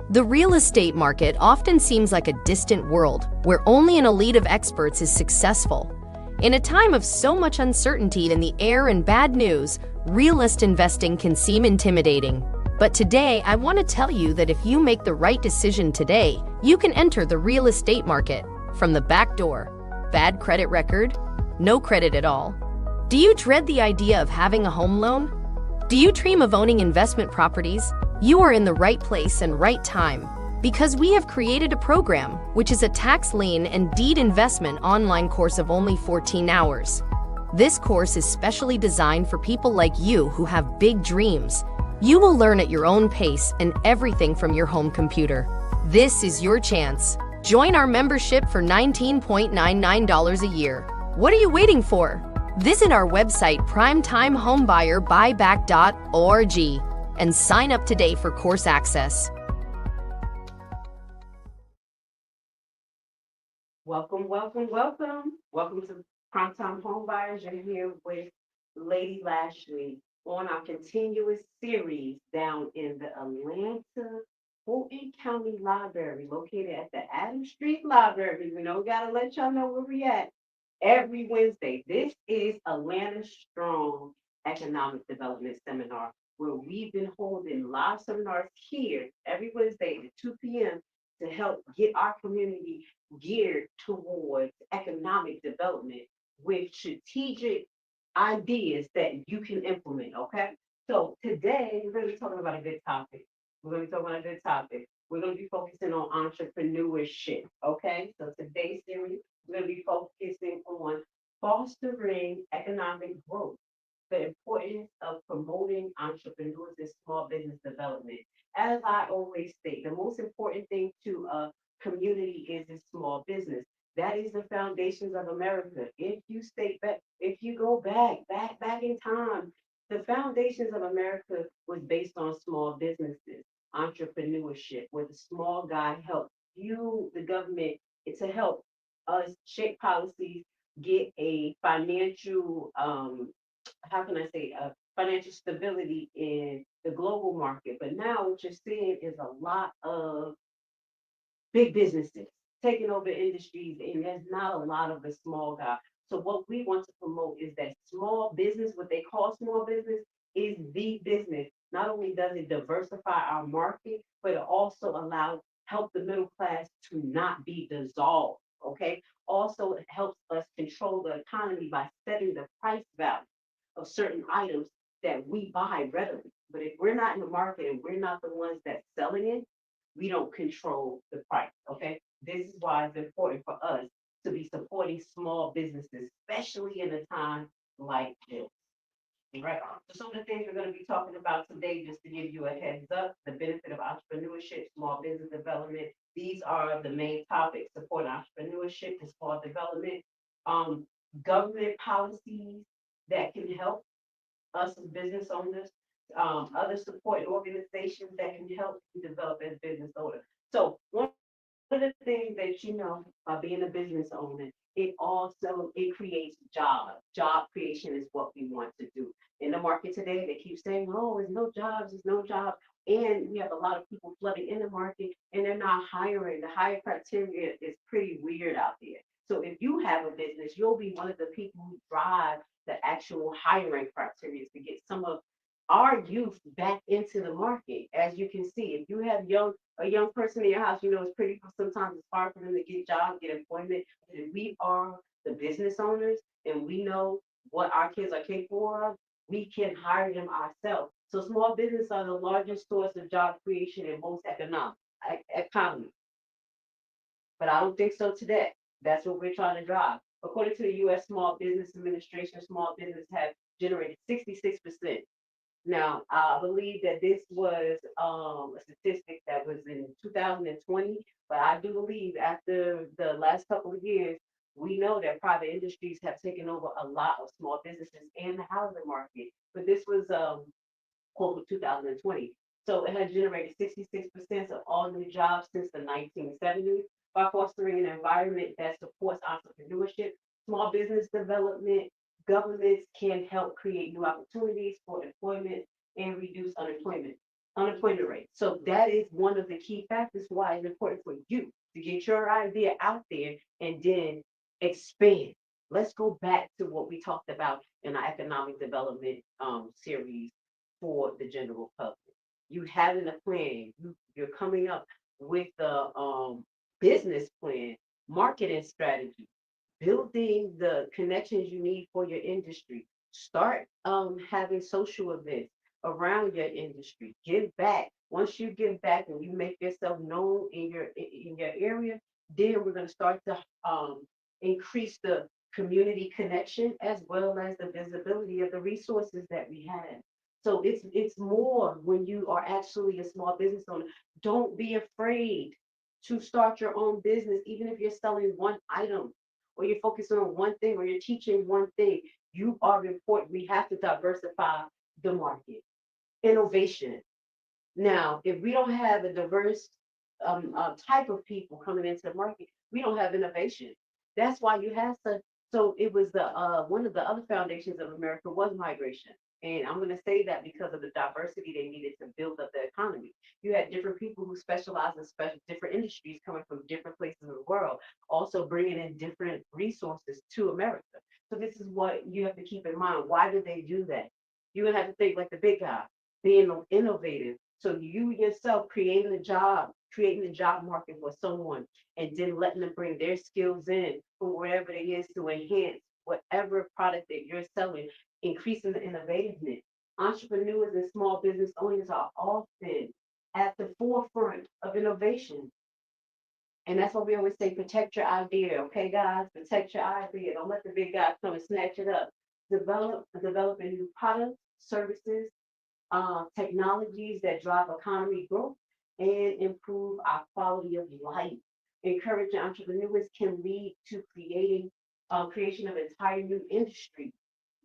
The real estate market often seems like a distant world where only an elite of experts is successful. In a time of so much uncertainty in the air and bad news, realist investing can seem intimidating. But today, I want to tell you that if you make the right decision today, you can enter the real estate market from the back door. Bad credit record? No credit at all. Do you dread the idea of having a home loan? Do you dream of owning investment properties? You are in the right place and right time, because we have created a program which is a tax lien and deed investment online course of only 14 hours. This course is specially designed for people like you who have big dreams. You will learn at your own pace and everything from your home computer. This is your chance. Join our membership for $19.99 a year. What are you waiting for? Visit our website primetimehomebuyerBuyback.org and sign up today for course access. Welcome, welcome, welcome. Welcome to Primetime Homebuyers. You're here with Lady Lashley on our continuous series down in the Atlanta Fulton County Library, located at the Adams Street Library. We know we gotta let y'all know where we at every Wednesday. This is Atlanta Strong Economic Development Seminar, where we've been holding live seminars here every Wednesday at 2 p.m. to help get our community geared towards economic development with strategic ideas that you can implement, okay? So today, we're going to be talking about a good topic. We're going to be focusing on entrepreneurship, okay? So today's series, we're going to be focusing on fostering economic growth, the importance of promoting entrepreneurs and small business development. As I always state, the most important thing to a community is a small business. That is the foundations of America. If you go back in time, the foundations of America was based on small businesses, entrepreneurship, where the small guy helped you, the government, to help us shape policies, get a financial how can I say, financial stability in the global market. But now what you're seeing is a lot of big businesses taking over industries, and there's not a lot of the small guy. So what we want to promote is that small business, what they call small business, is the business. Not only does it diversify our market, but it also allows help the middle class to not be dissolved. Okay. Also, it helps us control the economy by setting the price value of certain items that we buy readily. But if we're not in the market and we're not the ones that's selling it, we don't control the price. Okay. This is why it's important for us to be supporting small businesses, especially in a time like this. Right. So some of the things we're going to be talking about today, just to give you a heads up, the benefit of entrepreneurship, small business development. These are the main topics: support entrepreneurship and small development, um, government policies that can help us as business owners, other support organizations that can help you develop as business owners. So one of the things that you know by being a business owner, it creates jobs. Job creation is what we want to do. In the market today, they keep saying, "Oh, there's no jobs," and we have a lot of people flooding in the market, and they're not hiring. The hire criteria is pretty weird out there. So if you have a business, you'll be one of the people who drive the actual hiring criteria to get some of our youth back into the market. As you can see, if you have a young person in your house, you know it's pretty sometimes it's hard for them to get jobs, get employment. And we are the business owners and we know what our kids are capable of, we can hire them ourselves. So small business are the largest source of job creation in most economies. But I don't think so today. That's what we're trying to drive. According to the U.S. Small Business Administration, small business have generated 66%. Now, I believe that this was a statistic that was in 2020, but I do believe after the last couple of years, we know that private industries have taken over a lot of small businesses and the housing market. But this was quote from 2020. So it has generated 66% of all new jobs since the 1970s by fostering an environment that supports entrepreneurship, small business development. Governments can help create new opportunities for employment and reduce unemployment. unemployment rate. So that is one of the key factors why it's important for you to get your idea out there and then expand. Let's go back to what we talked about in our economic development series for the general public. You having a plan, you're coming up with a business plan, marketing strategy, building the connections you need for your industry. Start having social events around your industry. Give back. Once you give back and you make yourself known in your area, then we're going to start to increase the community connection as well as the visibility of the resources that we have. So it's more when you are actually a small business owner. Don't be afraid to start your own business, even if you're selling one item or you're focusing on one thing or you're teaching one thing. You are important. We have to diversify the market. Innovation. Now, if we don't have a diverse type of people coming into the market, we don't have innovation. That's why you have to. So it was the one of the other foundations of America was migration, and I'm going to say that because of the diversity they needed to build up the economy. You had different people who specialize in special different industries coming from different places of the world, also bringing in different resources to America. So this is what you have to keep in mind. Why did they do that? You're gonna have to think like the big guy, being innovative. So you yourself creating a job market for someone, and then letting them bring their skills in for whatever it is to enhance whatever product that you're selling, increasing the innovativeness. Entrepreneurs and small business owners are often at the forefront of innovation. And that's why we always say protect your idea, okay, guys? Protect your idea. Don't let the big guys come and snatch it up. Developing new products, services, technologies that drive economy growth and improve our quality of life. Encouraging entrepreneurs can lead to creation of entire new industry.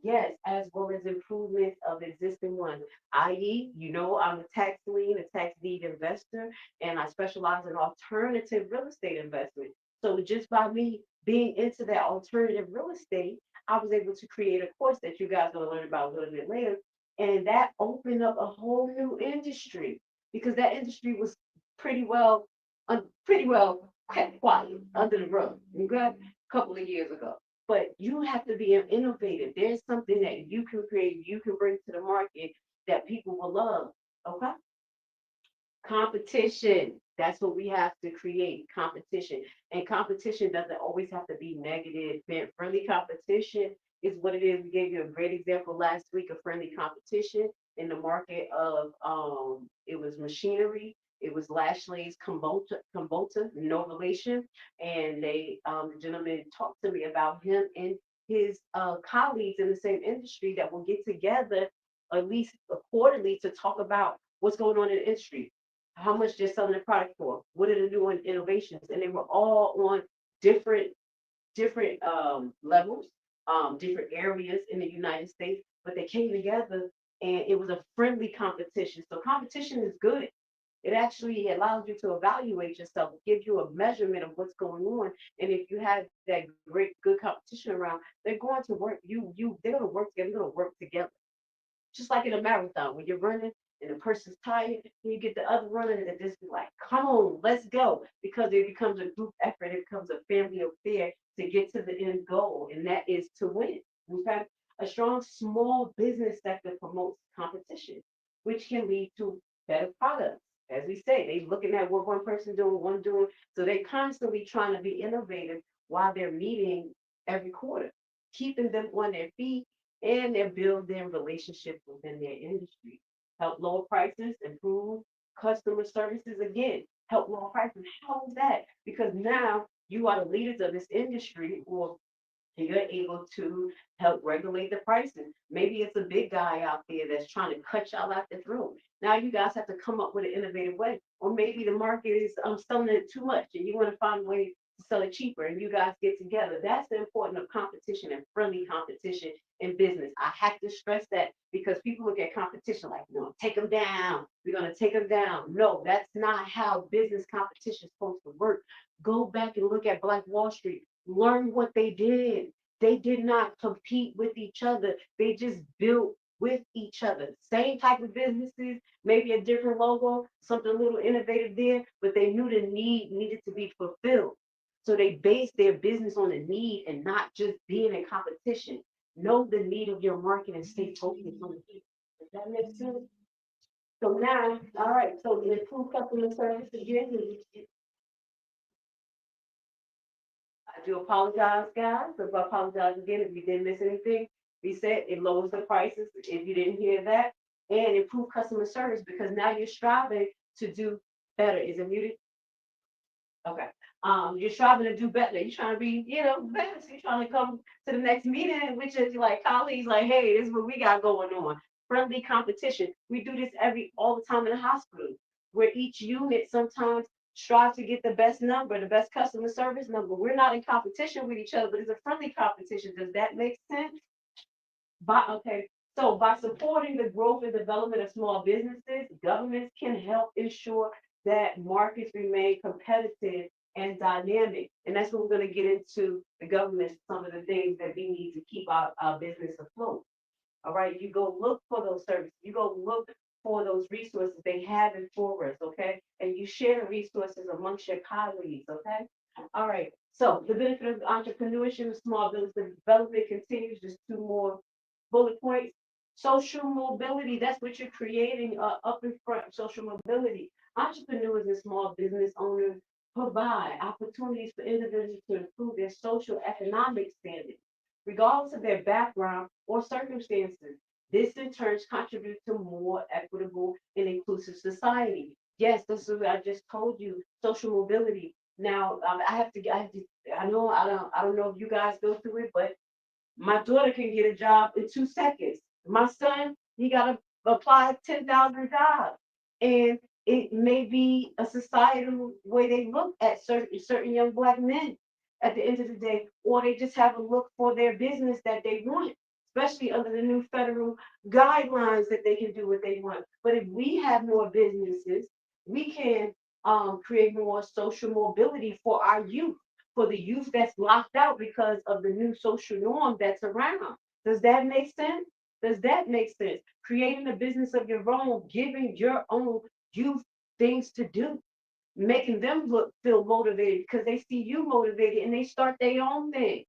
Yes, as well as improvements of existing ones, i.e., I'm a tax lien, a tax deed investor, and I specialize in alternative real estate investment. So just by me being into that alternative real estate, I was able to create a course that you guys are going to learn about a little bit later. And that opened up a whole new industry because that industry was pretty well kept quiet under the rug. Okay, a couple of years ago. But you have to be innovative. There's something that you can create, you can bring to the market that people will love. Okay. Competition. That's what we have to create competition. And competition doesn't always have to be negative. Friendly competition is what it is. We gave you a great example last week of friendly competition in the market of it was machinery. It was Lashley's Kumbota, no relation. And the gentleman talked to me about him and his colleagues in the same industry that will get together at least quarterly to talk about what's going on in the industry, how much they're selling the product for, what are the new innovations, and they were all on different levels, different areas in the United States, but they came together and it was a friendly competition. So competition is good. It actually allows you to evaluate yourself, gives you a measurement of what's going on. And if you have that great good competition around, they're going to work. They're going to work together. They're going to work together. Just like in a marathon, when you're running and the person's tired, you get the other runner and just be like, come on, let's go. Because it becomes a group effort, it becomes a family affair to get to the end goal, and that is to win. Okay? A strong small business sector promotes competition, which can lead to better products. As we say, they're looking at what one person doing, one doing. So they're constantly trying to be innovative while they're meeting every quarter, keeping them on their feet, and they're building relationships within their industry. Help lower prices, improve customer services again, help lower prices. How is that? Because now you are the leaders of this industry, or you're able to help regulate the prices. Maybe it's a big guy out there that's trying to cut y'all out the throat. Now you guys have to come up with an innovative way. Or maybe the market is selling it too much and you want to find a way to sell it cheaper and you guys get together. That's the importance of competition and friendly competition in business. I have to stress that because people look at competition like, no, take them down. We're going to take them down. No, that's not how business competition is supposed to work. Go back and look at Black Wall Street. Learn what they did. They did not compete with each other. They just built with each other. Same type of businesses, maybe a different logo, something a little innovative there, but they knew the need needed to be fulfilled. So they based their business on the need and not just being in competition. Know the need of your market and stay focused on the need. Does that make sense? So now, all right, so the improved customer service again. I do apologize, guys. I apologize again if you didn't miss anything. We said it lowers the prices if you didn't hear that, and improve customer service because now you're striving to do better. Is it muted? Okay. You're striving to do better. You're trying to be, best. You're trying to come to the next meeting, which is like colleagues, like, hey, this is what we got going on. Friendly competition. We do this all the time in the hospital, where each unit sometimes strive to get the best number, the best customer service number. We're not in competition with each other, but it's a friendly competition. Does that make sense? Okay. So by supporting the growth and development of small businesses, governments can help ensure that markets remain competitive and dynamic. And that's what we're going to get into the government, some of the things that we need to keep our business afloat. All right. You go look for those services. You go look for those resources. They have it for us. Okay. And you share the resources amongst your colleagues. Okay. All right. So the benefit of entrepreneurship and small business development continues. Just two more bullet points. Social mobility. That's what you're creating up in front. Social mobility. Entrepreneurs and small business owners provide opportunities for individuals to improve their social economic standing regardless of their background or circumstances. This in turn contributes to more equitable and inclusive society. Yes, this is what I just told you, social mobility. Now, I don't know if you guys go through it, but my daughter can get a job in 2 seconds. My son, he got to apply 10,000 jobs. And it may be a societal way they look at certain young black men at the end of the day, or they just have a look for their business that they want, especially under the new federal guidelines that they can do what they want. But if we have more businesses, we can create more social mobility for our youth, for the youth that's locked out because of the new social norm that's around. Does that make sense? Does that make sense? Creating a business of your own, giving your own youth things to do, making them feel motivated because they see you motivated and they start their own thing.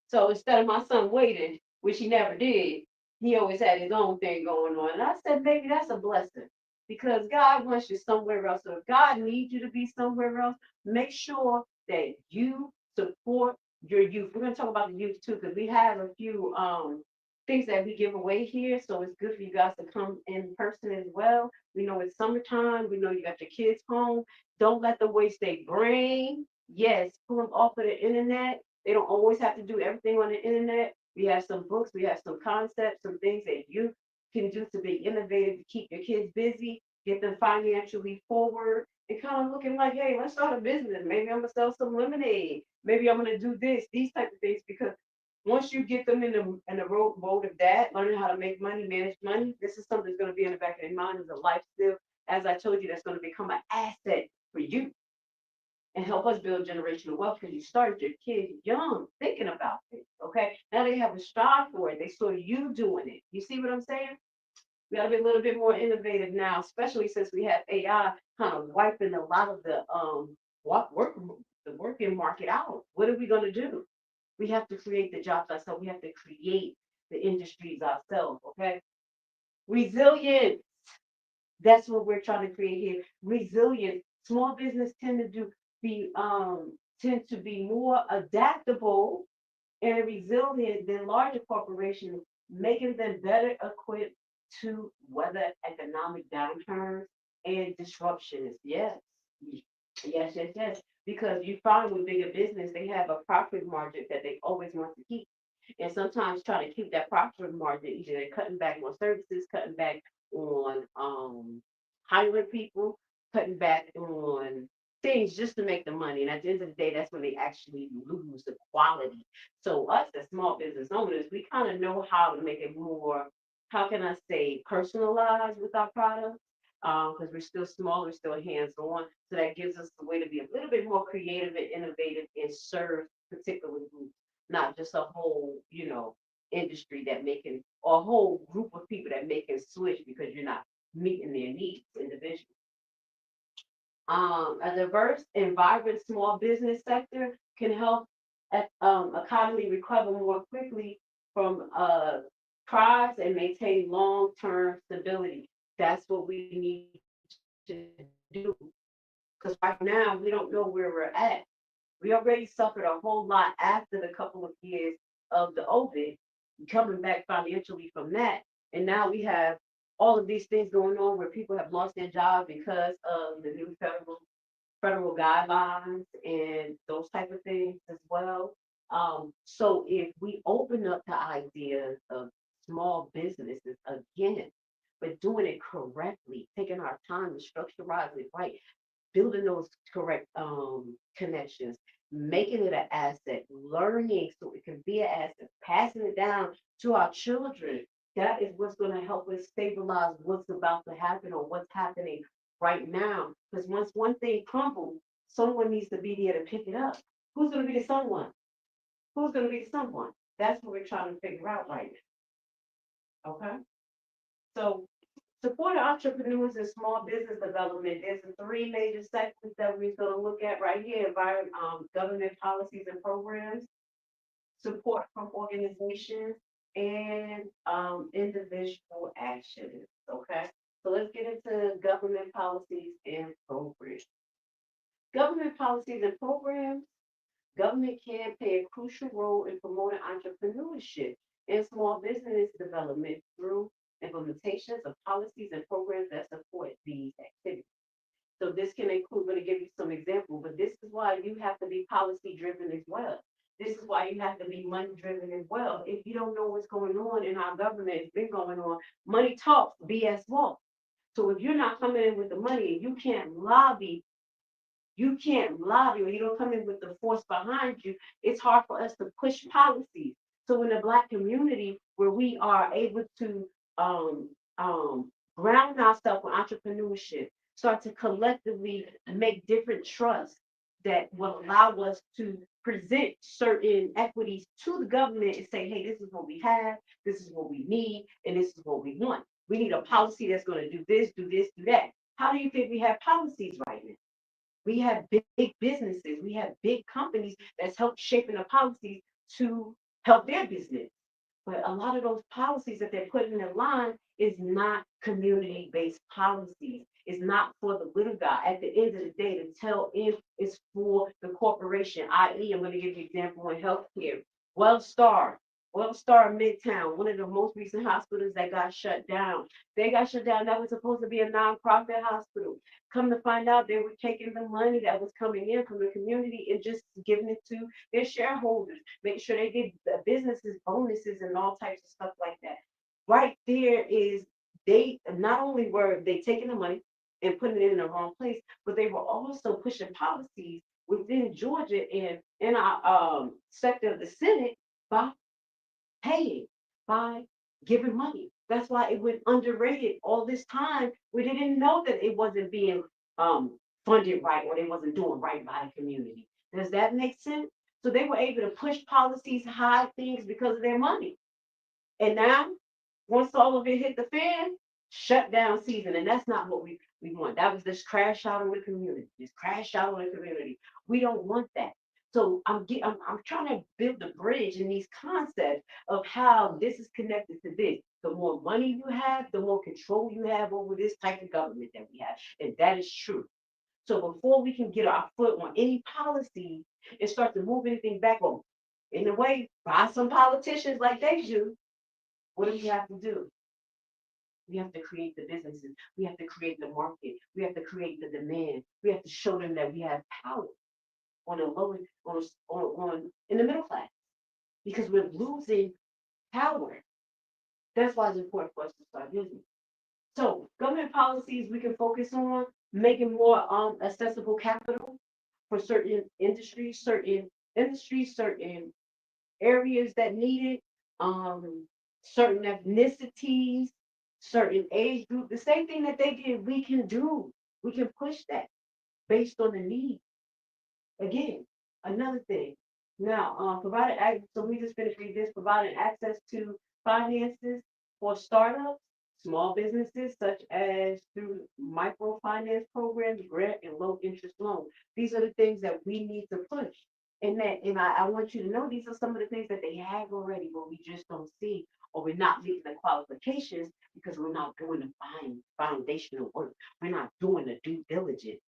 So instead of my son waiting, which he never did, he always had his own thing going on. And I said, maybe that's a blessing because God wants you somewhere else. So if God needs you to be somewhere else, make sure that you support your youth. We're going to talk about the youth too because we have a few things that we give away here. So it's good for you guys to come in person as well. We know it's summertime. We know you got your kids home. Don't let them waste their brain. Yes, pull them off of the internet. They don't always have to do everything on the internet. We have some books, we have some concepts, some things that you can do to be innovative to keep your kids busy, get them financially forward, and kind of looking like, hey, let's start a business. Maybe I'm gonna sell some lemonade. Maybe I'm gonna do this, these type of things, because once you get them in the road of that, learning how to make money, manage money, this is something that's gonna be in the back of their mind as a life skill. As I told you, that's gonna become an asset for you and help us build generational wealth because you started your kids young thinking about this. Okay. Now they have a strive for it. They saw you doing it. You see what I'm saying? We gotta be a little bit more innovative now, especially since we have AI kind of wiping a lot of the working market out. What are we gonna do? We have to create the jobs ourselves. We have to create the industries ourselves. Okay. Resilience. That's what we're trying to create here. Resilience. Small business tend to be more adaptable and resilient than larger corporations, making them better equipped to weather economic downturns and disruptions. Yes, yes. Because you find with bigger business, they have a profit margin that they always want to keep. And sometimes trying to keep that profit margin, either they're cutting back on services, cutting back on hiring people, cutting back on things just to make the money. And at the end of the day, that's when they actually lose the quality. So us as small business owners, we kind of know how to make it more, how can I say, personalized with our products. Because we're still small, we're still hands-on. So that gives us a way to be a little bit more creative and innovative and serve particular groups, not just a whole, industry that making or a whole group of people that making switch because you're not meeting their needs individually. A diverse and vibrant small business sector can help economy recover more quickly from crises and maintain long-term stability. That's what we need to do. Because right now we don't know where we're at. We already suffered a whole lot after the couple of years of the COVID, coming back financially from that. And now we have all of these things going on where people have lost their jobs because of the new federal guidelines and those type of things as well. So if we open up the idea of small businesses again, but doing it correctly, taking our time to structureize it right, building those correct connections, making it an asset, learning so it can be an asset, passing it down to our children. That is what's going to help us stabilize what's about to happen or what's happening right now. Because once one thing crumbles, someone needs to be there to pick it up. Who's going to be the someone? Who's going to be the someone? That's what we're trying to figure out right now. Okay. So support entrepreneurs and small business development. There's three major sectors that we're going to look at right here: government policies and programs, support from organizations, and individual actions. Okay, so let's get into government policies and programs. Government policies and programs. Government can play a crucial role in promoting entrepreneurship and small business development through implementations of policies and programs that support these activities. So this can include, I'm going to give you some examples, but this is why you have to be policy driven as well. This is why you have to be money driven as well. If you don't know what's going on in our government, it's been going on, money talks, BS walks. So if you're not coming in with the money and you can't lobby or you don't come in with the force behind you, it's hard for us to push policies. So in the Black community, where we are able to um, ground ourselves with entrepreneurship, start to collectively make different trusts that will allow us to present certain equities to the government and say, hey, this is what we have, this is what we need, and this is what we want. We need a policy that's going to do this, do this, do that. How do you think we have policies right now? We have big businesses, we have big companies that's helped shaping the policies to help their business. But a lot of those policies that they're putting in line is not community-based policies. It's not for the little guy. At the end of the day, the tail end is for the corporation, i.e., I'm going to give you an example in healthcare. WellStar, WellStar Midtown, one of the most recent hospitals that got shut down. They got shut down. That was supposed to be a nonprofit hospital. Come to find out, they were taking the money that was coming in from the community and just giving it to their shareholders, making sure they did the businesses bonuses and all types of stuff like that. Right there is they not only were they taking the money and putting it in the wrong place, but they were also pushing policies within Georgia and in our sector of the Senate by paying, by giving money. That's why it went underrated all this time. We didn't know that it wasn't being funded right or they wasn't doing right by the community. Does that make sense? So they were able to push policies, hide things because of their money. And now, once all of it hit the fan, shut down season. And that's not what we want. That was just crash out on the community. Just crash out on the community. We don't want that. So I'm trying to build a bridge in these concepts of how this is connected to this. The more money you have, the more control you have over this type of government that we have. And that is true. So before we can get our foot on any policy and start to move anything back on, in a way, by some politicians like they do, what do we have to do? We have to create the businesses. We have to create the market. We have to create the demand. We have to show them that we have power on a lower, on in the middle class because we're losing power. That's why it's important for us to start business. So government policies we can focus on making more accessible capital for certain areas that need it, certain ethnicities, certain age group. The same thing that they did, we can do. We can push that based on the need. Again, another thing. Now, so we just finished reading this, providing access to finances for startups, small businesses, such as through microfinance programs, grant, and low interest loans. These are the things that we need to push. And I want you to know these are some of the things that they have already, but we just don't see, or we're not meeting the qualifications because we're not doing the foundational work. We're not doing the due diligence,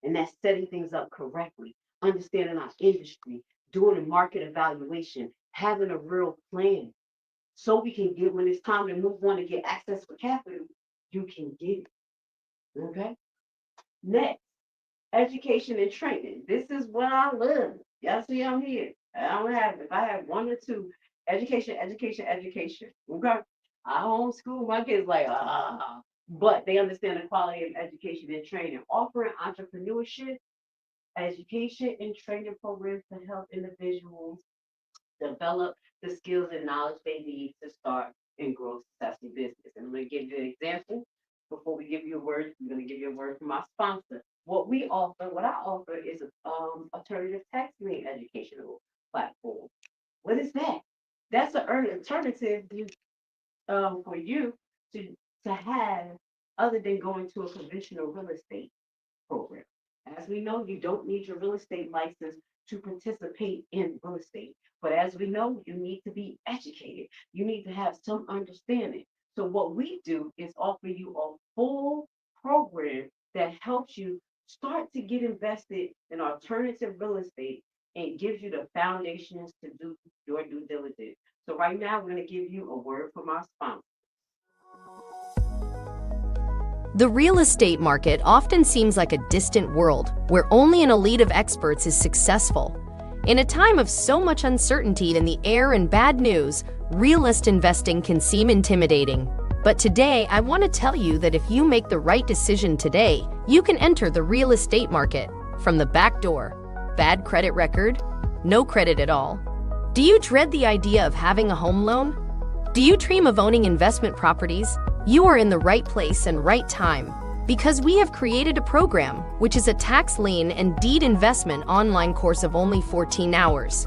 and that's setting things up correctly, understanding our industry, doing a market evaluation, having a real plan so we can get, when it's time to move on to get access for capital, you can get it. Okay. Next, education and training. This is what I love. Y'all see, I'm here. I don't have, if I have one or two, education, education, education. Okay. I homeschool my kids like, but they understand the quality of education and training, offering entrepreneurship, education, and training programs to help individuals develop the skills and knowledge they need to start and grow successful business. And I'm going to give you an example. Before we give you a word, I'm going to give you a word from my sponsor. What I offer is a alternative tax lien educational platform. What is that? That's an alternative for you to have other than going to a conventional real estate program. As we know, you don't need your real estate license to participate in real estate. But as we know, you need to be educated. You need to have some understanding. So what we do is offer you a full program that helps you start to get invested in alternative real estate and gives you the foundations to do your due diligence. So right now, we're going to give you a word from our sponsor. The real estate market often seems like a distant world where only an elite of experts is successful. In a time of so much uncertainty in the air and bad news, realist investing can seem intimidating. But today, I want to tell you that if you make the right decision today, you can enter the real estate market from the back door. Bad credit record? No credit at all. Do you dread the idea of having a home loan? Do you dream of owning investment properties? You are in the right place and right time because we have created a program which is a tax lien and deed investment online course of only 14 hours.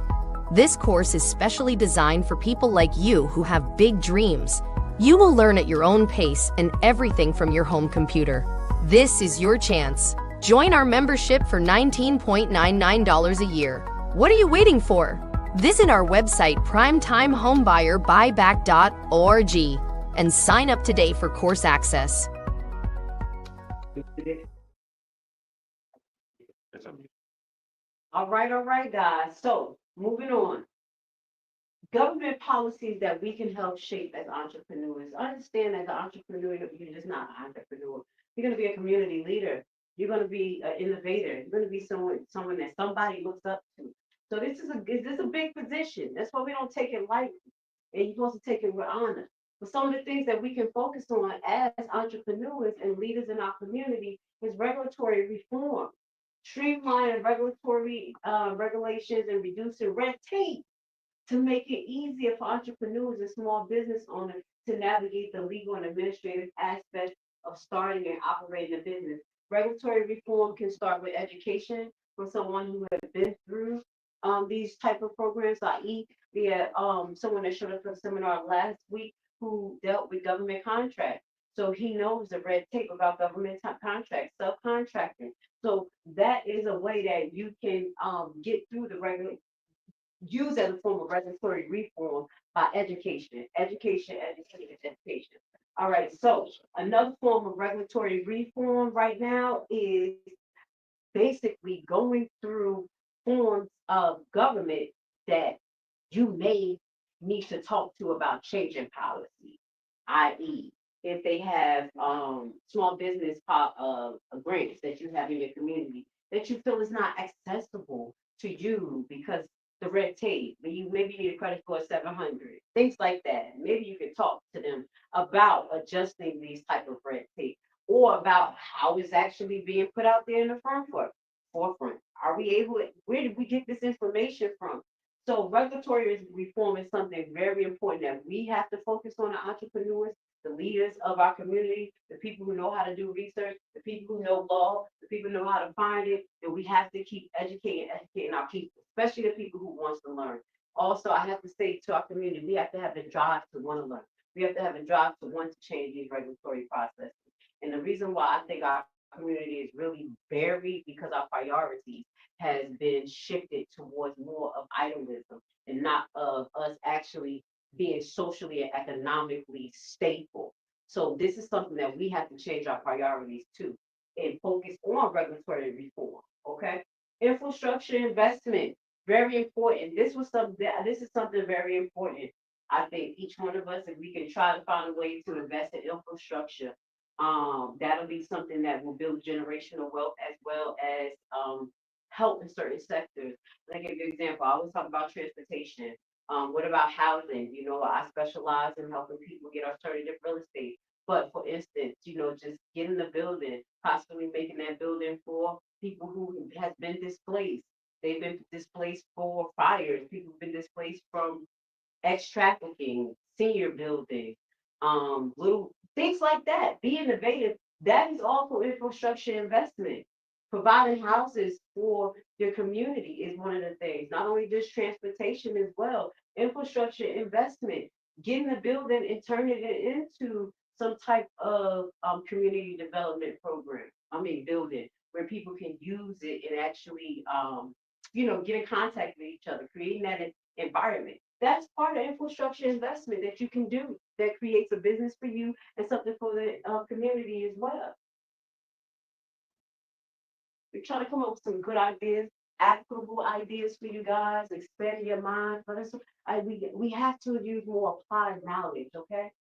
This course is specially designed for people like you who have big dreams. You will learn at your own pace and everything from your home computer. This is your chance. Join our membership for $19.99 a year. What are you waiting for? Visit our website primetimehomebuyerBuyback.org and sign up today for course access. All right, guys. So moving on. Government policies that we can help shape as entrepreneurs. Understand as an entrepreneur, you're just not an entrepreneur. You're going to be a community leader. You're going to be an innovator. You're going to be someone that somebody looks up to. So this is a big position. That's why we don't take it lightly. And you're supposed to take it with honor. But some of the things that we can focus on as entrepreneurs and leaders in our community is regulatory reform, streamlining regulatory regulations and reducing red tape to make it easier for entrepreneurs and small business owners to navigate the legal and administrative aspects of starting and operating a business. Regulatory reform can start with education for someone who has been through these type of programs, i.e., we had someone that showed up for the seminar last week who dealt with government contracts. So he knows the red tape about government contracts, subcontracting. So that is a way that you can get through the regular, use as a form of regulatory reform by education, education, education, education. All right, so another form of regulatory reform right now is basically going through forms of government that you may need to talk to about changing policy, i.e., if they have small business grants that you have in your community that you feel is not accessible to you because the red tape, maybe you need a credit score of 700, things like that. Maybe you can talk to them about adjusting these type of red tape or about how it's actually being put out there in the forefront. Are we able? Where did we get this information from? So regulatory reform is something very important that we have to focus on, the entrepreneurs, the leaders of our community, the people who know how to do research, the people who know law, the people who know how to find it, and we have to keep educating our people, especially the people who wants to learn. Also, I have to say to our community, we have to have the drive to want to learn. We have to have a drive to want to change these regulatory processes. And the reason why I think our community is really buried because our priorities has been shifted towards more of idealism and not of us actually being socially and economically stable. So this is something that we have to change our priorities to and focus on regulatory reform. Okay, infrastructure investment, very important. This is something very important. I think each one of us, if we can try to find a way to invest in infrastructure, that'll be something that will build generational wealth as well as help in certain sectors. Let me give you an example. I always talk about transportation. What about housing? You know, I specialize in helping people get alternative real estate. But for instance, you know, just getting the building, possibly making that building for people who has been displaced. They've been displaced for fires. People have been displaced from ex trafficking, senior building, little things like that. Be innovative. That is also infrastructure investment. Providing houses for your community is one of the things. Not only just transportation as well, infrastructure investment, getting the building and turning it into some type of community development program. I mean, building where people can use it and actually, get in contact with each other, creating that environment. That's part of infrastructure investment that you can do that creates a business for you and something for the community as well. We're trying to come up with some good ideas, applicable ideas for you guys, expand your mind. But we have to use more applied knowledge, okay?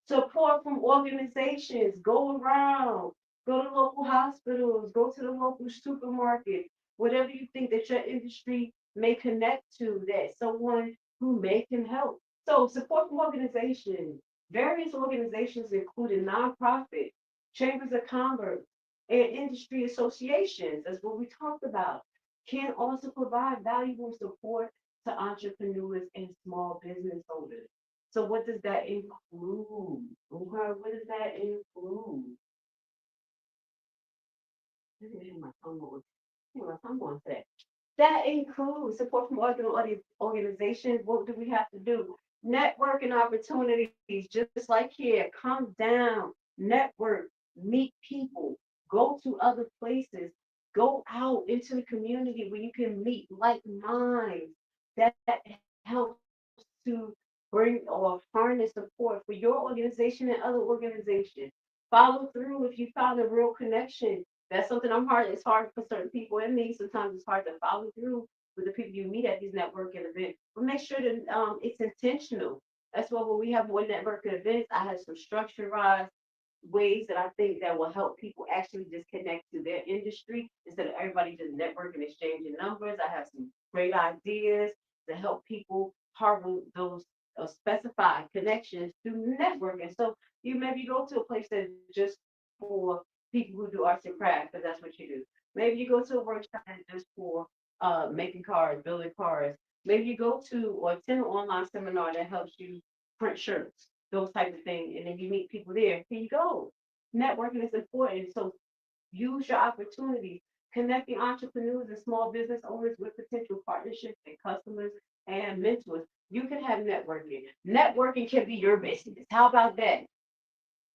Support from organizations, go around, go to local hospitals, go to the local supermarket, whatever you think that your industry may connect to, that someone who may can help. So support from organizations, various organizations including nonprofit, chambers of commerce, and industry associations, that's what we talked about, can also provide valuable support to entrepreneurs and small business owners. So what does that include? Okay, what does that include? Let me hear my tongue going. Hear my tongue going today. That includes support from organizations. What do we have to do? Networking opportunities, just like here. Come down, network, meet people, go to other places, go out into the community where you can meet like minds. That helps to bring or harness support for your organization and other organizations. Follow through if you found a real connection. That's something I'm hard. It's hard for certain people and me. Sometimes it's hard to follow through with the people you meet at these networking events. But make sure that it's intentional. That's why when we have more networking events, I have some structured ways that I think that will help people actually just connect to their industry instead of everybody just networking, exchanging numbers. I have some great ideas to help people harbor those specified connections through networking. So you maybe go to a place that's just for people who do arts and crafts, because that's what you do. Maybe you go to a workshop that's just for making cars, building cars. Maybe you go to or attend an online seminar that helps you print shirts, those type of things, and then you meet people there. Here you go. Networking is important. So use your opportunities, connecting entrepreneurs and small business owners with potential partnerships and customers and mentors. You can have networking. Networking can be your business. How about that?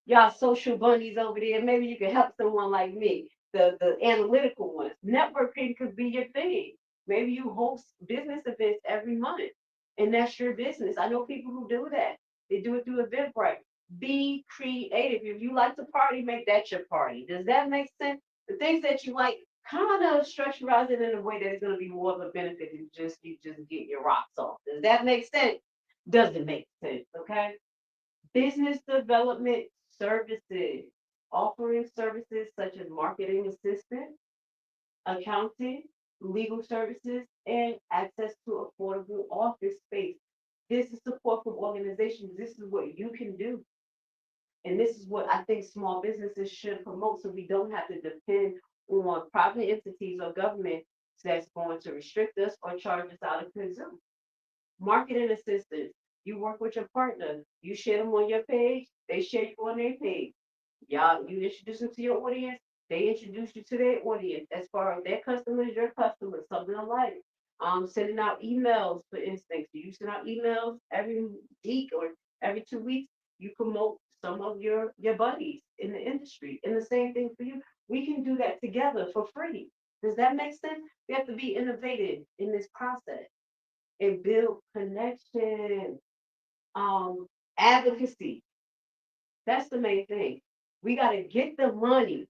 Y'all social bunnies over there. Maybe you can help someone like me, the analytical ones. Networking could be your thing. Maybe you host business events every month, and that's your business. I know people who do that. They do it through Eventbrite. Be creative. If you like to party, make that your party. Does that make sense? The things that you like, kind of structurize it in a way that it's going to be more of a benefit than just you just get your rocks off. Does that make sense? Does it make sense? Okay. Business development services, offering services such as marketing assistance, accounting, legal services, and access to affordable office space. This is support from organizations. This is what you can do. And this is what I think small businesses should promote so we don't have to depend on private entities or government that's going to restrict us or charge us out of consumer. Marketing assistance. You work with your partner. You share them on your page. They share you on their page. Y'all, you introduce them to your audience. They introduce you to their audience. As far as their customers, your customers, something alike. Sending out emails, for instance. Do you send out emails every week or every 2 weeks? You promote some of your buddies in the industry, and the same thing for you. We can do that together for free. Does that make sense? We have to be innovative in this process and build connection, advocacy. That's the main thing. We got to get the money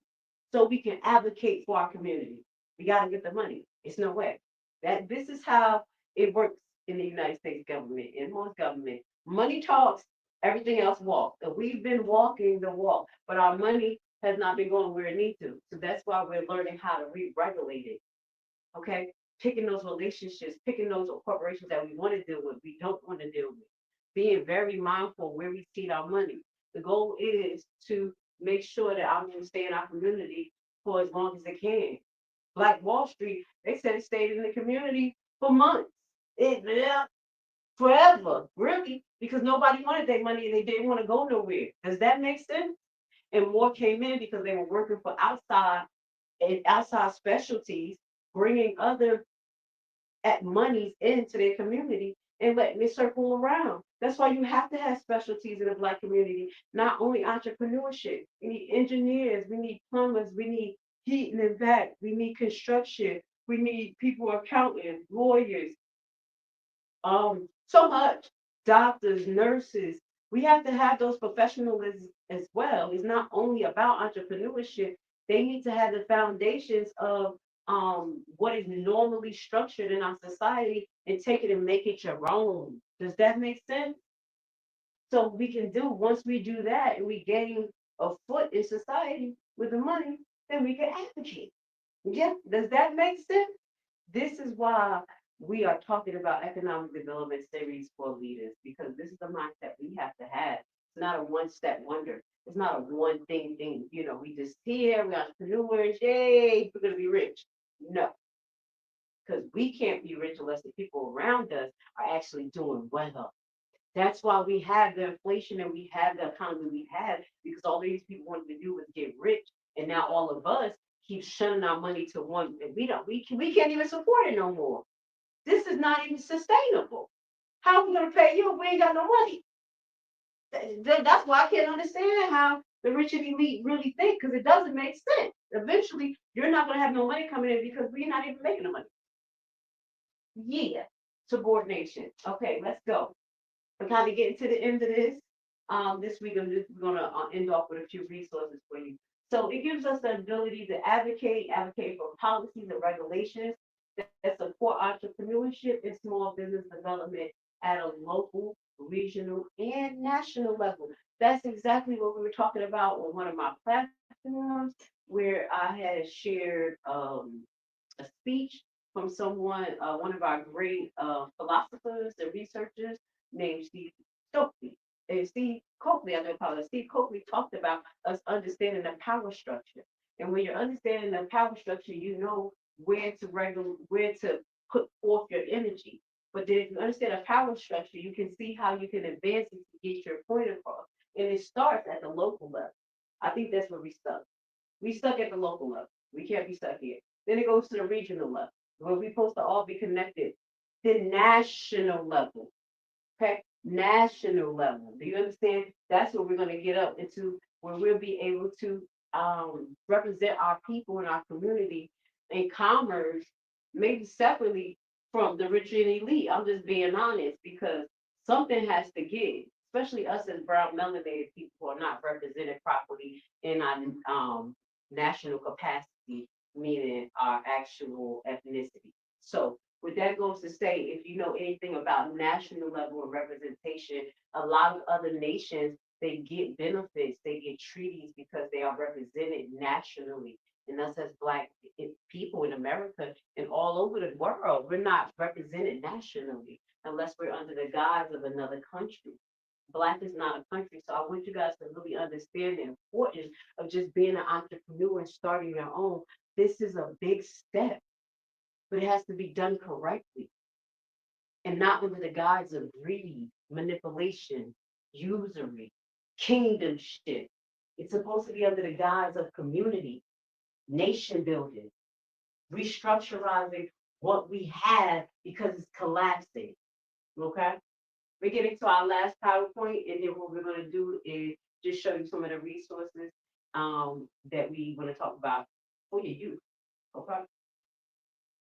so we can advocate for our community. We got to get the money. It's no way. That this is how it works in the United States government, in most government. Money talks, everything else walks. And we've been walking the walk, but our money has not been going where it needs to. So that's why we're learning how to re-regulate it. Okay, picking those relationships, picking those corporations that we want to deal with, we don't want to deal with, being very mindful where we seed our money. The goal is to make sure that I'm going to stay in our community for as long as it can. Black Wall Street, they said it stayed in the community for months. Yeah, forever, really, because nobody wanted their money and they didn't want to go nowhere. Does that make sense? And more came in because they were working for outside and outside specialties, bringing other at monies into their community and letting it circle around. That's why you have to have specialties in the Black community, not only entrepreneurship. We need engineers, we need plumbers, we need heating and vac, we need construction, we need people accounting, lawyers, so much, doctors, nurses. We have to have those professionals as well. It's not only about entrepreneurship. They need to have the foundations of what is normally structured in our society and take it and make it your own. Does that make sense? So we can do once we do that and we gain a foot in society with the money, then we can advocate. Yeah, does that make sense? This is why we are talking about economic development series for leaders, because this is the mindset we have to have. It's not a one step wonder. It's not a one thing. We just here, we're entrepreneurs, yay, we're gonna be rich. No, because we can't be rich unless the people around us are actually doing well. That's why we have the inflation and we have the economy we have, because all these people wanted to do was get rich, and now all of us keep shunning our money to one, and we can't even support it no more. This is not even sustainable. How are we going to pay you if we ain't got no money? That's why I can't understand how the rich and elite really think, because it doesn't make sense. Eventually, you're not going to have no money coming in because we're not even making the money. Yeah, subordination. Okay, let's go. We're kind of getting to the end of this. This week, we're going to end off with a few resources for you. So it gives us the ability to advocate for policies and regulations that support entrepreneurship and small business development at a local, regional, and national level. That's exactly what we were talking about on one of my platforms, where I had shared a speech from someone, one of our great philosophers and researchers named Steve Stokely. And Steve Coakley, I know apologize. Steve Coakley talked about us understanding the power structure. And when you're understanding the power structure, you know where to put forth your energy. But then if you understand a power structure, you can see how you can advance it to get your point across. And it starts at the local level. I think that's where we stuck. We stuck at the local level. We can't be stuck here. Then it goes to the regional level, where we're supposed to all be connected. The national level, okay? National level. Do you understand? That's what we're going to get up into, where we'll be able to represent our people in our community in commerce, maybe separately from the rich and elite. I'm just being honest, because something has to give, especially us as brown melanated people who are not represented properly in our national capacity, meaning our actual ethnicity. So with that goes to say, if you know anything about national level of representation, a lot of other nations, they get benefits, they get treaties because they are represented nationally. And us as Black people in America and all over the world, we're not represented nationally unless we're under the guise of another country. Black is not a country. So I want you guys to really understand the importance of just being an entrepreneur and starting your own. This is a big step, but it has to be done correctly and not under the guise of greed, manipulation, usury, kingdomship. It's supposed to be under the guise of community, nation building, restructuring what we have because it's collapsing. Okay. We're getting to our last PowerPoint, and then what we're going to do is just show you some of the resources that we want to talk about for your youth. Okay.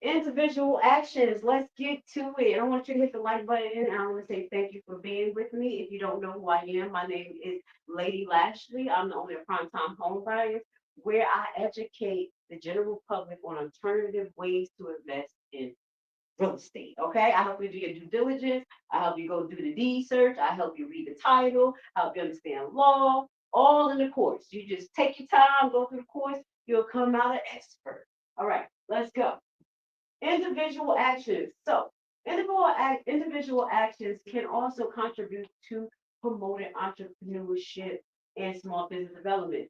Individual actions. Let's get to it. I want you to hit the like button. I want to say thank you for being with me. If you don't know who I am, my name is Lady Lashley. I'm the owner of Primetime Home Buyers, where I educate the general public on alternative ways to invest in real estate. Okay, I help you do your due diligence. I help you go do the deed search. I help you read the title. I help you understand law. All in the course. You just take your time, go through the course. You'll come out an expert. All right, let's go. Individual actions. So, individual actions can also contribute to promoting entrepreneurship and small business development.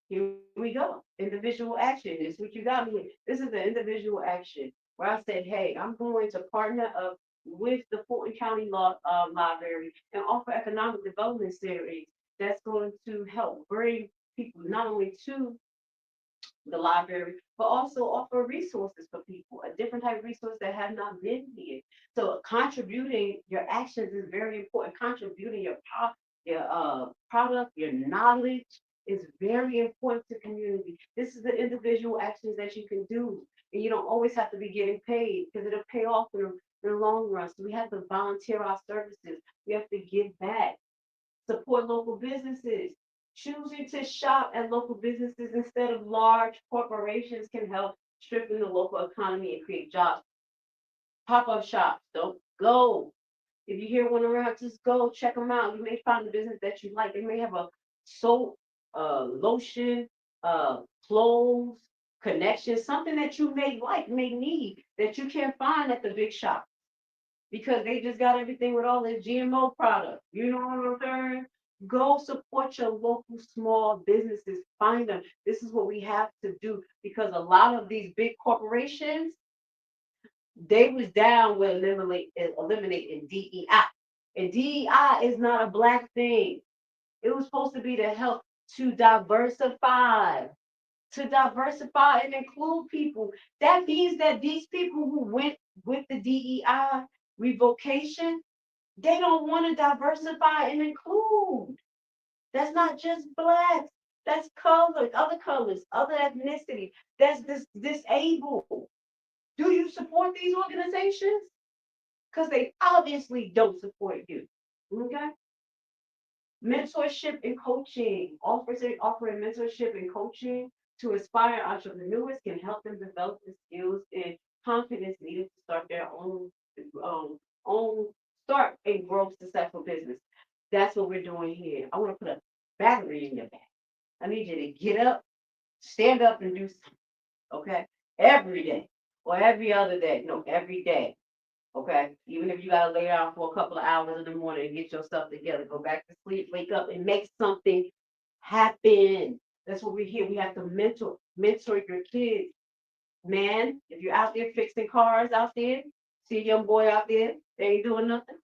Here we go. Individual action. This is what you got me. This is the individual action where I said, hey, I'm going to partner up with the Fulton County Law Library and offer economic development series that's going to help bring people not only to the library, but also offer resources for people, a different type of resource that have not been here. So contributing your actions is very important. Contributing your product, your knowledge is very important to community. This is the individual actions that you can do. And you don't always have to be getting paid because it'll pay off in the long run. So we have to volunteer our services. We have to give back, support local businesses. Choosing to shop at local businesses instead of large corporations can help strengthen the local economy and create jobs. Pop-up shops, don't go. If you hear one around, just go check them out. You may find a business that you like. They may have a soap, lotion, clothes, connection, something that you may like, may need that you can't find at the big shop because they just got everything with all this GMO product. You know what I'm saying? Go support your local small businesses. Find them. This is what we have to do because a lot of these big corporations, they was down with eliminating DEI. And DEI is not a black thing. It was supposed to be to help to diversify and include people. That means that these people who went with the DEI revocation, they don't want to diversify and include. That's not just blacks. That's colors, other ethnicity. That's disabled. Do you support these organizations? Because they obviously don't support you. Okay. Mentorship and coaching. Offering mentorship and coaching to aspire entrepreneurs can help them develop the skills and confidence needed to start their um, own start and grow successful business. That's what we're doing here. I want to put a battery in your back. I need you to get up, stand up, and do something. Okay, every day or every other day. No, every day. Okay. Even if you gotta lay down for a couple of hours in the morning and get yourself together, go back to sleep, wake up and make something happen. That's what we're here. We have to mentor your kids. Man, if you're out there fixing cars out there, see a young boy out there, they ain't doing nothing.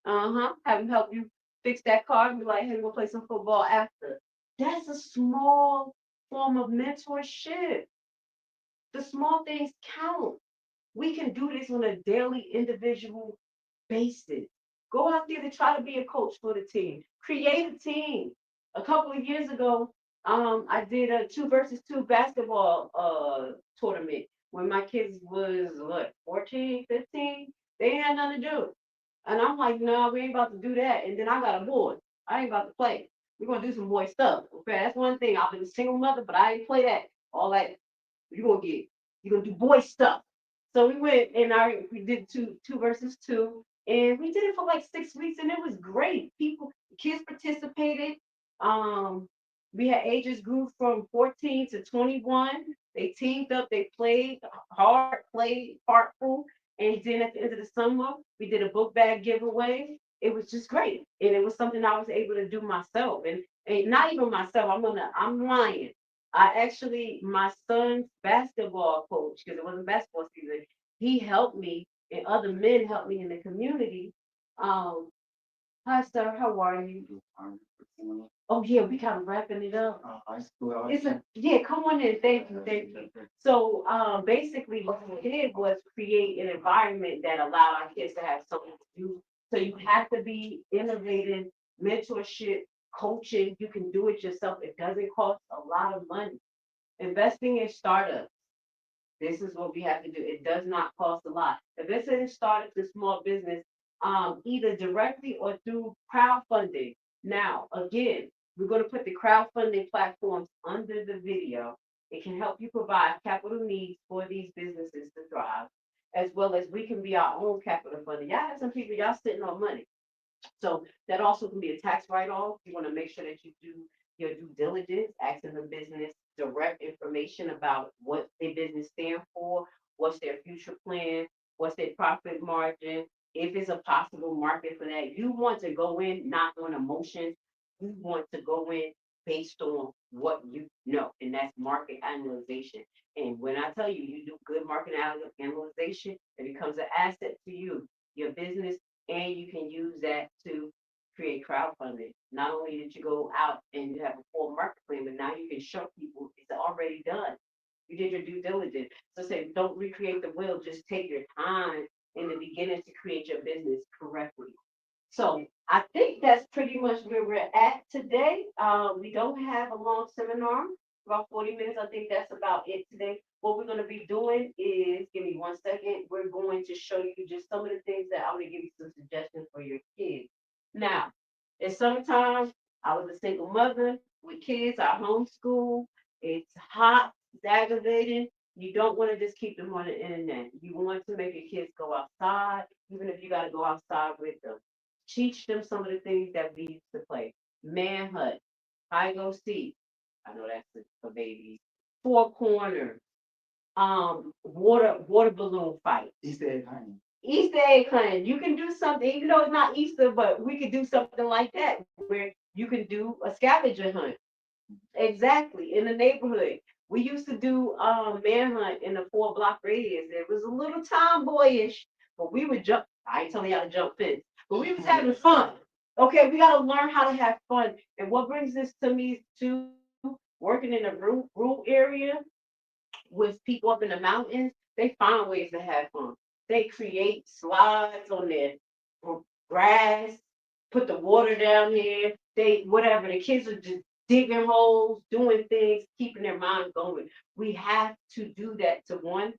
Uh-huh. Have him help you fix that car and be like, hey, we'll play some football after. That's a small form of mentorship. The small things count. We can do this on a daily individual basis. Go out there to try to be a coach for the team. Create a team. A couple of years ago, I did a 2 versus 2 basketball tournament when my kids was what 14, 15. They ain't had nothing to do. And I'm like, no, we ain't about to do that. And then I got a boy. I ain't about to play. We're gonna do some boy stuff. Okay, that's one thing. I've been a single mother, but I ain't play that. All that you're gonna do boy stuff. So we went and we did 2 versus 2, and we did it for like 6 weeks, and it was great. Kids participated. Um, we had ages group from 14 to 21. They teamed up, they played hard, played heartful, and then at the end of the summer, we did a book bag giveaway. It was just great, and it was something I was able to do myself, and not even myself. I'm lying. My son's basketball coach, because it wasn't basketball season, he helped me, and other men helped me in the community. Um, Hi, sir, how are you? Oh, yeah, we kind of wrapping it up. Yeah, come on in. Thank you, thank you. So basically what we did was create an environment that allowed our kids to have something to do. So you have to be innovative, mentorship, coaching. You can do it yourself. It doesn't cost a lot of money. Investing in startups. This is what we have to do. It does not cost a lot. Investing in startups and small business, either directly or through crowdfunding. Now, again, we're going to put the crowdfunding platforms under the video. It can help you provide capital needs for these businesses to thrive, as well as we can be our own capital funding. Y'all have some people, y'all sitting on money. So that also can be a tax write-off. You want to make sure that you do your due diligence, asking the business direct information about what their business stand for, what's their future plan, what's their profit margin, if it's a possible market for that. You want to go in not on emotions. You want to go in based on what you know, and that's market analyzation. And when I tell you, you do good market analyzation, it becomes an asset to you, your business, and you can use that to create crowdfunding. Not only did you go out and you have a full market plan, but now you can show people it's already done. You did your due diligence. So say, don't recreate the wheel. Just take your time in the beginning to create your business correctly. So I think that's pretty much where we're at today. We don't have a long seminar, about 40 minutes. I think that's about it today. What we're going to be doing is, give me 1 second, we're going to show you just some of the things that I'm going to give you some suggestions for your kids. Now, it's summertime. I was a single mother with kids. I homeschool. It's hot. It's aggravating. You don't want to just keep them on the internet. You want to make your kids go outside, even if you got to go outside with them. Teach them some of the things that we used to play. Manhunt, hide go seek. I know that's for babies. Four corners. Water balloon fight. Easter egg hunt. You can do something, even though it's not Easter, but we could do something like that where you can do a scavenger hunt. Exactly, in the neighborhood. We used to do manhunt in a 4 block radius. It was a little tomboyish, but we would jump. I ain't telling y'all to jump fence, but we was having fun. Okay, we gotta learn how to have fun. And what brings this to me to working in a rural area with people up in the mountains, they find ways to have fun. They create slides on their grass, put the water down here. They whatever. The kids are just digging holes, doing things, keeping their mind going. We have to do that to one,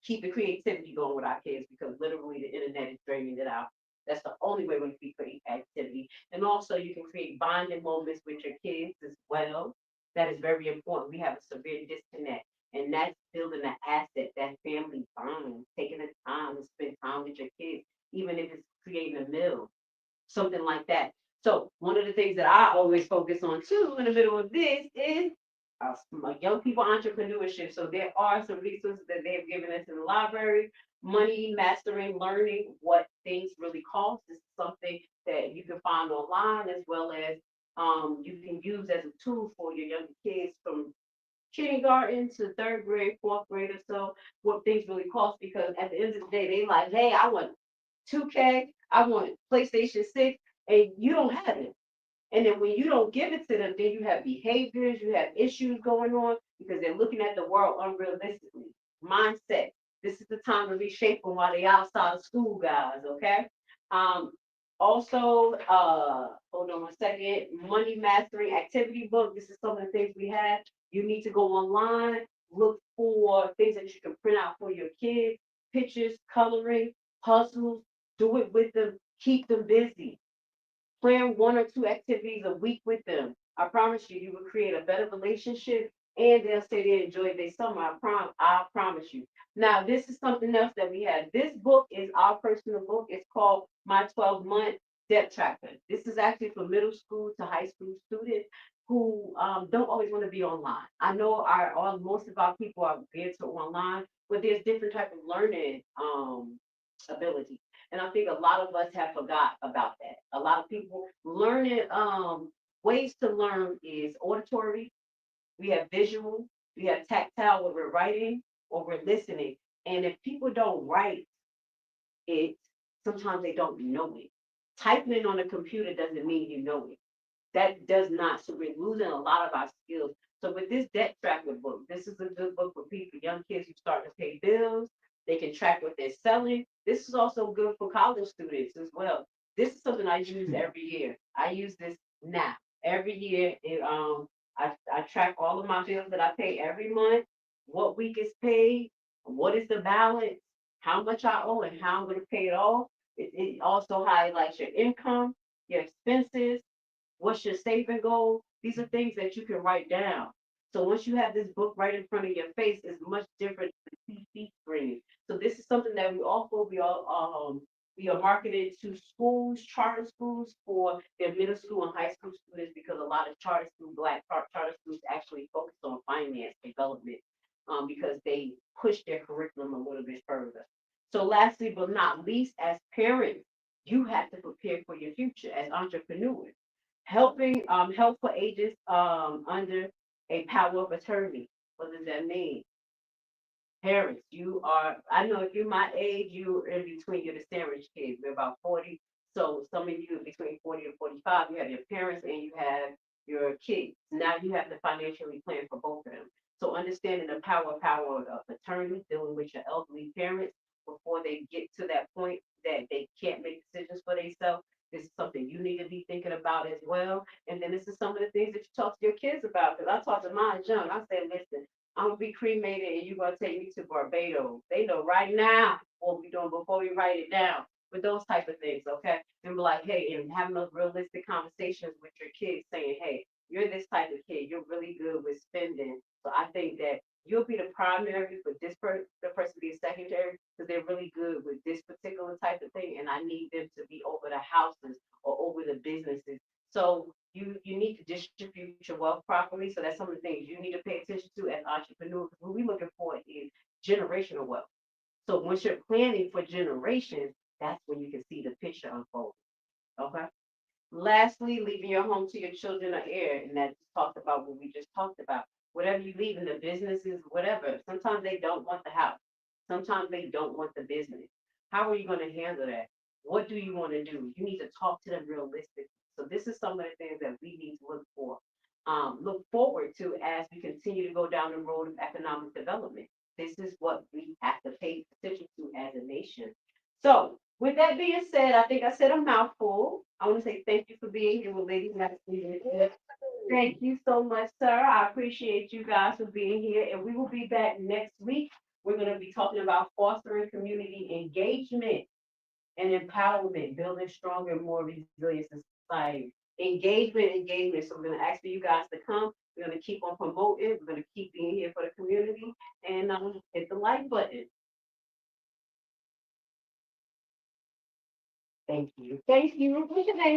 keep the creativity going with our kids because literally the internet is draining it out. That's the only way we're going to create activity. And also, you can create bonding moments with your kids as well. That is very important. We have a severe disconnect, and that's building an asset, that family bond, taking the time to spend time with your kids, even if it's creating a meal, something like that. So one of the things that I always focus on too in the middle of this is like young people entrepreneurship. So there are some resources that they have given us in the library. Money mastering, learning what things really cost is something that you can find online as well as you can use as a tool for your younger kids from kindergarten to third grade, fourth grade or so, what things really cost because at the end of the day, they like, hey, I want 2K, I want PlayStation 6, and you don't have it. And then when you don't give it to them, then you have behaviors, you have issues going on because they're looking at the world unrealistically. Mindset. This is the time to reshape them while they outside of school, guys. Okay. Um. Also, hold on 1 second. Money mastering activity book. This is some of the things we have. You need to go online, look for things that you can print out for your kids, pictures, coloring, puzzles. Do it with them. Keep them busy. Plan 1 or 2 activities a week with them. I promise you, you will create a better relationship and they'll say they enjoyed their summer. I promise you. Now, this is something else that we have. This book is our personal book. It's called My 12-Month Debt Tracker. This is actually for middle school to high school students who don't always want to be online. I know most of our people are geared to online, but there's different type of learning ability. And I think a lot of us have forgot about that. A lot of people learning ways to learn is auditory, we have visual, we have tactile where we're writing or we're listening. And if people don't write it, sometimes they don't know it. Typing it on a computer doesn't mean you know it. That does not, so we're losing a lot of our skills. So with this debt tracker book, this is a good book for people, young kids who start to pay bills. They can track what they're selling. This is also good for college students as well. This is something I use every year. I use this now every year. I track all of my bills that I pay every month, what week is paid, what is the balance, how much I owe, and how I'm going to pay it off. It also highlights your income, your expenses, what's your saving goal. These are things that you can write down. So once you have this book right in front of your face, it's much different than TV screen. So this is something that we are marketed to schools, charter schools for their middle school and high school students, because a lot of charter schools actually focus on finance development, because they push their curriculum a little bit further. So lastly but not least, as parents, you have to prepare for your future as entrepreneurs. Help for ages under a power of attorney. What does that mean? Parents, I know if you're my age, you're in between, you're the sandwich kids. We're about 40. So some of you between 40 and 45, you have your parents and you have your kids. Now you have to financially plan for both of them. So understanding the power of attorney, dealing with your elderly parents before they get to that point that they can't make decisions for themselves. This is something you need to be thinking about as well. And then this is some of the things that you talk to your kids about. Because I talk to mine young. I say, listen, I'm gonna be cremated and you're gonna take me to Barbados. They know right now what we're doing before we write it down. With those type of things, okay? And be like, hey, and having those realistic conversations with your kids saying, hey, you're this type of kid, you're really good with spending. So I think that you'll be the primary for the person be a secondary, because they're really good with this particular type of thing, and I need them to be over the houses or over the businesses. So you need to distribute your wealth properly. So that's some of the things you need to pay attention to as entrepreneurs. What we're looking for is generational wealth. So once you're planning for generations, that's when you can see the picture unfold. Okay. Lastly, leaving your home to your children or heir, and that just talked about what we just talked about. Whatever you leave in the businesses, whatever. Sometimes they don't want the house. Sometimes they don't want the business. How are you going to handle that? What do you want to do? You need to talk to them realistically. So this is some of the things that we need to look forward to as we continue to go down the road of economic development. This is what we have to pay attention to as a nation. So, with that being said, I think I said a mouthful. I want to say thank you for being here with Ladies Magazine. Thank you so much, sir. I appreciate you guys for being here, and we will be back next week. We're going to be talking about fostering community engagement and empowerment, building stronger, more resilient society. Engagement. So we're going to ask for you guys to come. We're going to keep on promoting. We're going to keep being here for the community, and hit the like button. Thank you. Thank you. What's your name?